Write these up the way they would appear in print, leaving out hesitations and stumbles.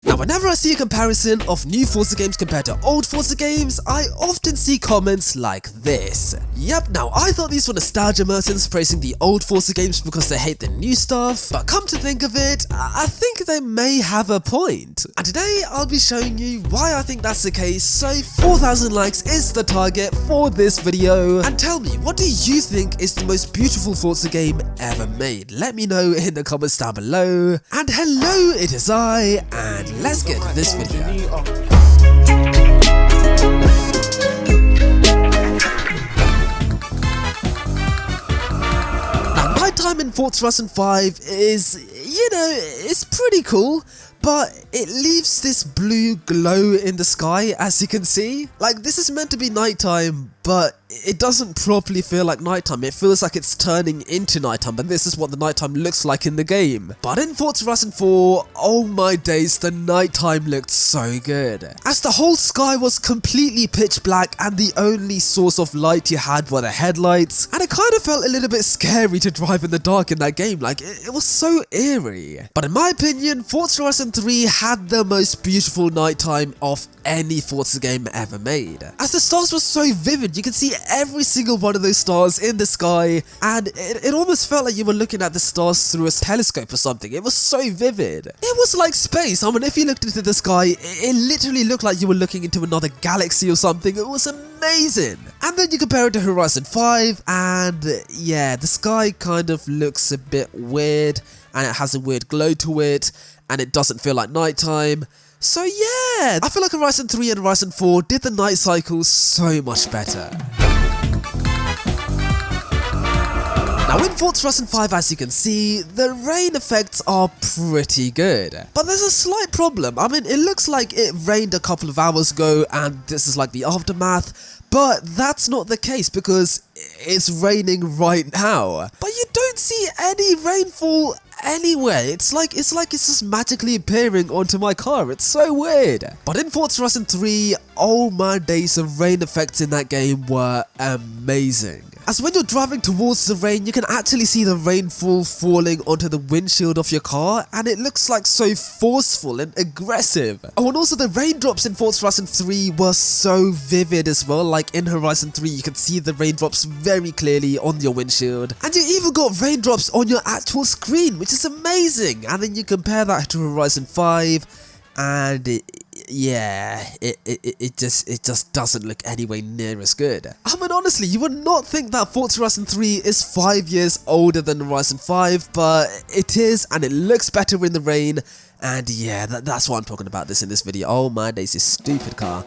Now, whenever I see a comparison of new Forza games compared to old Forza games, I often see comments like this. Yep, now I thought these were nostalgia merchants praising the old Forza games because they hate the new stuff, but come to think of it, I think they may have a point. And today I'll be showing you why I think that's the case, so 4,000 likes is the target for this video. And tell me, what do you think is the most beautiful Forza game ever made? Let me know in the comments down below. And hello, it is I, and let's get to this video. Nighttime in Forza Horizon 5 is, it's pretty cool, but it leaves this blue glow in the sky, as you can see. Like, this is meant to be nighttime, but it doesn't properly feel like nighttime. It feels like it's turning into nighttime, and this is what the nighttime looks like in the game. But in Forza Horizon 4, oh my days, the nighttime looked so good. As the whole sky was completely pitch black and the only source of light you had were the headlights, and it kind of felt a little bit scary to drive in the dark in that game. Like, it was so eerie. But in my opinion, Forza Horizon 3 had the most beautiful nighttime of any Forza game ever made. As the stars were so vivid, you could see every single one of those stars in the sky, and it almost felt like you were looking at the stars through a telescope or something. It was so vivid. It was like space. I mean, if you looked into the sky, it literally looked like you were looking into another galaxy or something. It was amazing. And then you compare it to Horizon 5, and yeah, the sky kind of looks a bit weird, and it has a weird glow to it, and it doesn't feel like nighttime. So yeah, I feel like Horizon 3 and Horizon 4 did the night cycle so much better. Now in Forza Horizon 5, as you can see, the rain effects are pretty good. But there's a slight problem. I mean, it looks like it rained a couple of hours ago and this is like the aftermath, but that's not the case because it's raining right now. But you don't see any rainfall anywhere. It's like it's just magically appearing onto my car. It's so weird. But in Forza Horizon 3, oh my days, the rain effects in that game were amazing. As when you're driving towards the rain, you can actually see the rainfall falling onto the windshield of your car, and it looks like so forceful and aggressive. Oh, and also the raindrops in Forza Horizon 3 were so vivid as well. Like in Horizon 3, you can see the raindrops very clearly on your windshield, and you even got raindrops on your actual screen, which is amazing. And then you compare that to Horizon 5, and it just doesn't look anywhere near as good. I mean, honestly, you would not think that Forza Horizon 3 is 5 years older than Horizon 5, but it is, and it looks better in the rain, and yeah, that's why I'm talking about this in this video. Oh my days, this stupid car.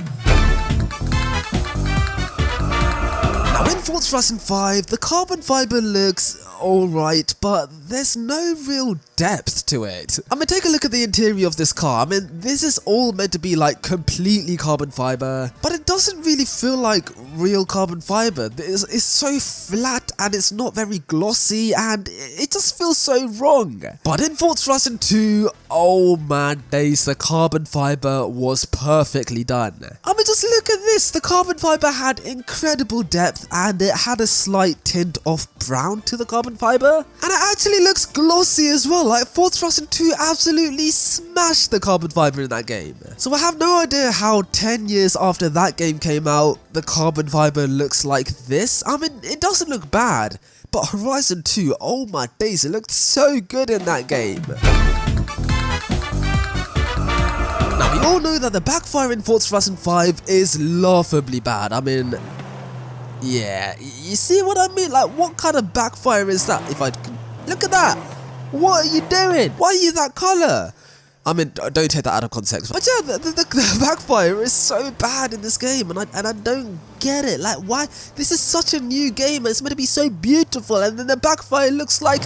Now in Forza Horizon 5, the carbon fiber looks alright, but there's no real depth to it. I mean, take a look at the interior of this car. I mean, this is all meant to be like completely carbon fiber, but it doesn't really feel like real carbon fiber. It's so flat and it's not very glossy, and it just feels so wrong. But in Forza Horizon 2, oh my days, the carbon fiber was perfectly done. I mean, just look at this. The carbon fiber had incredible depth, and it had a slight tint of brown to the carbon fiber, and it actually looks glossy as well. Like Forza Horizon 2 absolutely smashed the carbon fiber in that game. So I have no idea how 10 years after that game came out, the carbon fiber looks like this. I mean, it doesn't look bad, but Horizon 2, oh my days, it looked so good in that game. Now we all know that the backfire in Forza Horizon 5 is laughably bad. I mean, yeah, you see what I mean? Like, what kind of backfire is that? If I can, look at that. What are you doing? Why are you that color? I mean, don't take that out of context. But yeah, the backfire is so bad in this game, and I don't get it. Like, why? This is such a new game, and it's meant to be so beautiful, and then the backfire looks like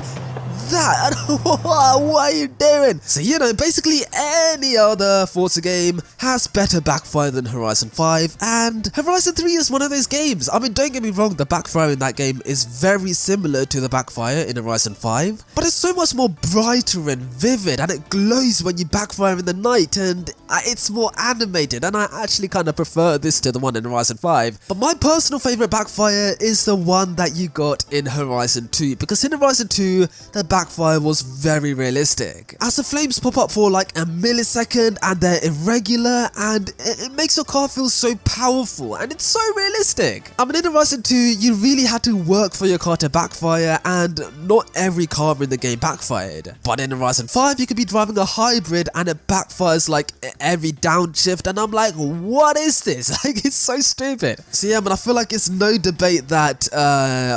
that. What are you doing? So, basically any other Forza game has better backfire than Horizon 5, and Horizon 3 is one of those games. I mean, don't get me wrong, the backfire in that game is very similar to the backfire in Horizon 5, but it's so much more brighter and vivid, and it glows when you backfire in the night, and it's more animated, and I actually kind of prefer this to the one in Horizon 5. But my personal favorite backfire is the one that you got in Horizon 2, because in Horizon 2, the Backfire was very realistic, as the flames pop up for like a millisecond and they're irregular, and it makes your car feel so powerful and it's so realistic. I mean, in Horizon 2 you really had to work for your car to backfire, and not every car in the game backfired. But in Horizon 5 you could be driving a hybrid and it backfires like every downshift, and I'm like, what is this? Like, it's so stupid. So yeah, but I feel like it's no debate that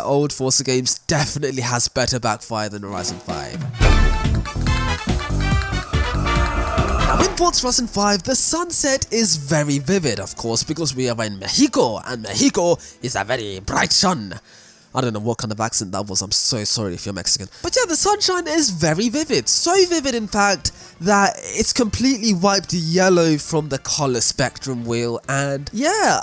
old Forza games definitely has better backfire than Horizon 5. Now in Forza Horizon 5, the sunset is very vivid, of course, because we are in Mexico, and Mexico is a very bright sun. I don't know what kind of accent that was, I'm so sorry if you're Mexican. But yeah, the sunshine is very vivid. So vivid, in fact, that it's completely wiped yellow from the color spectrum wheel. And yeah,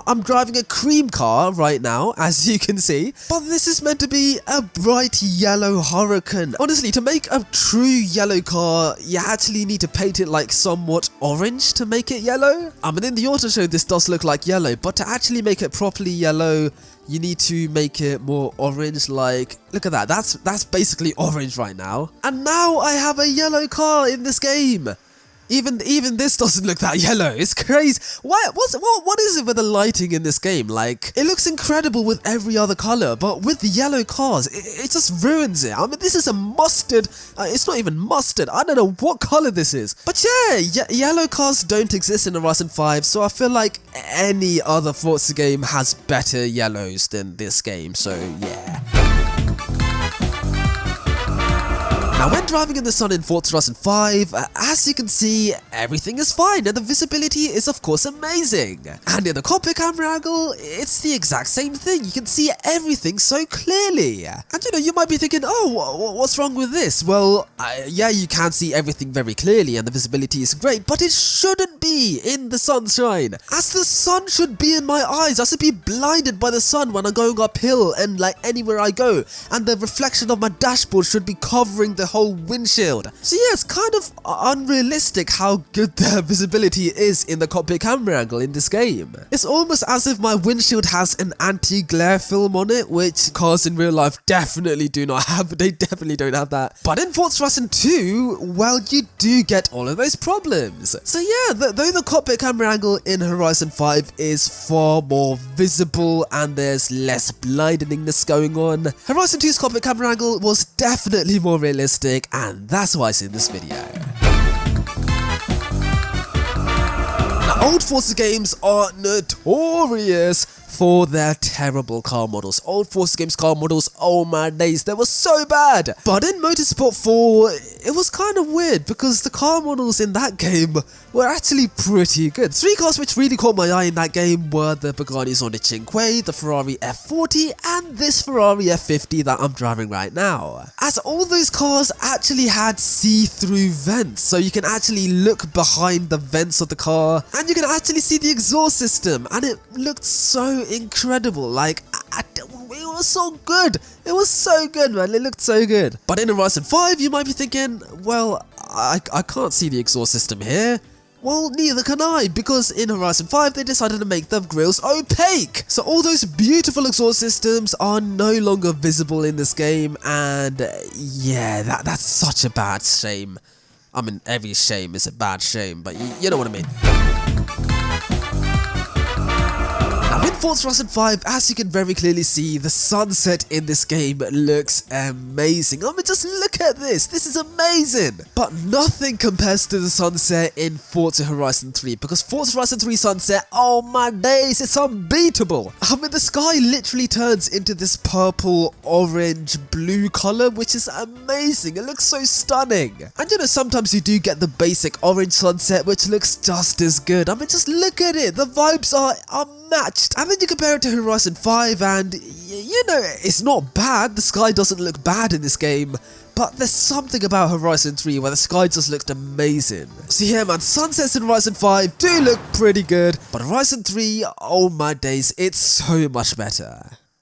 I'm driving a cream car right now, as you can see. But this is meant to be a bright yellow Huracan. Honestly, to make a true yellow car, you actually need to paint it like somewhat orange to make it yellow. I mean, in the auto show, this does look like yellow, but to actually make it properly yellow, you need to make it more orange. Like, look at that, that's basically orange right now. And now I have a yellow car in this game. Even this doesn't look that yellow. It's crazy. What is it with the lighting in this game? Like, it looks incredible with every other color, but with the yellow cars, it just ruins it. I mean, this is a mustard. It's not even mustard. I don't know what color this is. But yeah, yellow cars don't exist in Horizon 5, so I feel like any other Forza game has better yellows than this game. So yeah. Now when driving in the sun in Forza Horizon 5, as you can see, everything is fine and the visibility is of course amazing. And in the cockpit camera angle, it's the exact same thing, you can see everything so clearly. And you know, you might be thinking, oh, what's wrong with this? Well, yeah, you can see everything very clearly and the visibility is great, but it shouldn't be in the sunshine. As the sun should be in my eyes, I should be blinded by the sun when I'm going uphill and like anywhere I go. And the reflection of my dashboard should be covering the whole windshield. So yeah, it's kind of unrealistic how good the visibility is in the cockpit camera angle in this game. It's almost as if my windshield has an anti-glare film on it, which cars in real life definitely do not have. They definitely don't have that. But in Forza Horizon 2, well, you do get all of those problems. So yeah, though the cockpit camera angle in Horizon 5 is far more visible and there's less blindingness going on, Horizon 2's cockpit camera angle was definitely more realistic, and that's why it's in this video. Now, old Forza games are notorious for their terrible car models. Old Forza games car models, oh my days, they were so bad. But in Motorsport 4, it was kind of weird because the car models in that game were actually pretty good. Three cars which really caught my eye in that game were the Bugatti Zonda, the Ferrari F40, and this Ferrari F50 that I'm driving right now. As all those cars actually had see-through vents, so you can actually look behind the vents of the car, and you can actually see the exhaust system, and it looked so incredible. Like, it was so good. It was so good, man. It looked so good. But in Horizon 5, you might be thinking, well, I can't see the exhaust system here. Well, neither can I, because in Horizon 5 they decided to make the grills opaque. So all those beautiful exhaust systems are no longer visible in this game, and yeah, that's such a bad shame. I mean, every shame is a bad shame, but you know what I mean. Now in Forza Horizon 5, as you can very clearly see, the sunset in this game looks amazing. I mean, just look at this. This is amazing. But nothing compares to the sunset in Forza Horizon 3, because Forza Horizon 3 sunset, oh my days, it's unbeatable. I mean, the sky literally turns into this purple, orange, blue color, which is amazing. It looks so stunning. And you know, sometimes you do get the basic orange sunset, which looks just as good. I mean, just look at it. The vibes are unmatched. And then you compare it to Horizon 5 and, you know, it's not bad. The sky doesn't look bad in this game. But there's something about Horizon 3 where the sky just looked amazing. So yeah, man, sunsets in Horizon 5 do look pretty good. But Horizon 3, oh my days, it's so much better.